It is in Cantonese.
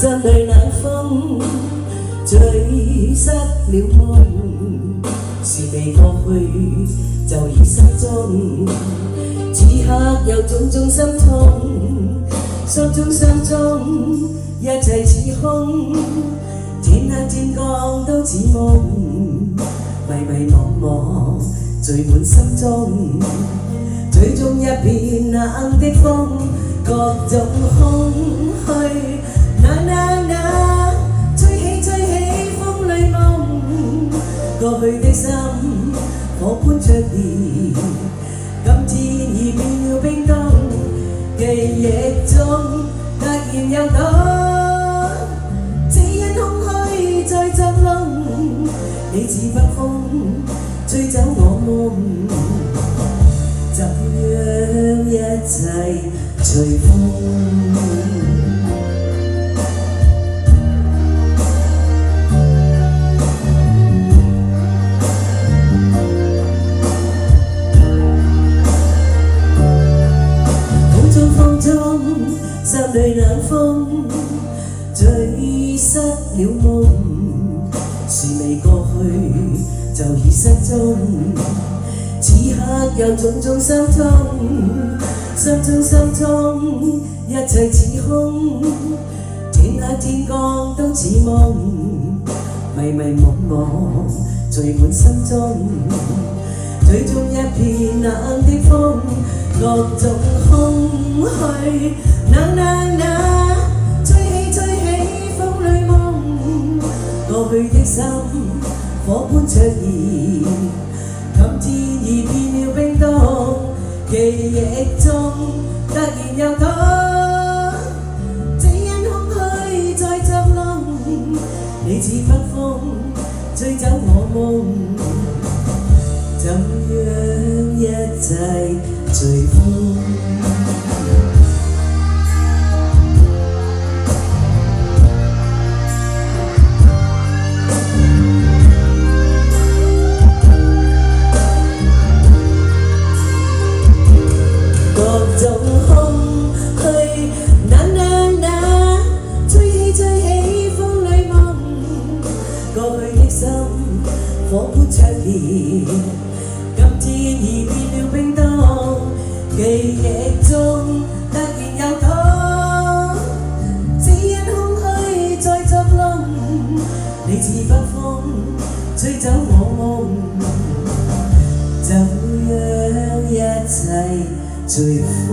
心裏冷風醉失了夢，是未過去就已失蹤。此刻有種種心痛，心中一切似空，天黑天光都似夢，迷惘聚滿心中，最終一片冷的風，各種空虛，吹起風裏夢，過去的心火般灼熱，今天已變了冰凍，記憶中突然有朵，只因空虛在作弄，你似北風吹走我夢，怎樣一切隨風。心裏冷風醉失了夢，事未過去就已失蹤。此刻有種種心痛，心中一切似空，天黑天光都似夢，迷惘聚滿心中，最終一片冷的風，各種空虛，吹起風裏夢，過去的心火般灼熱，今天已變了冰凍，記憶中突然有朵，只因空虛在作弄，你似北風吹走我夢，怎樣一切隨風。火般灼熱，今天已變了冰凍，記憶中突然有朵，只因空虛在作弄，你似北風吹走我夢，怎樣一切隨風。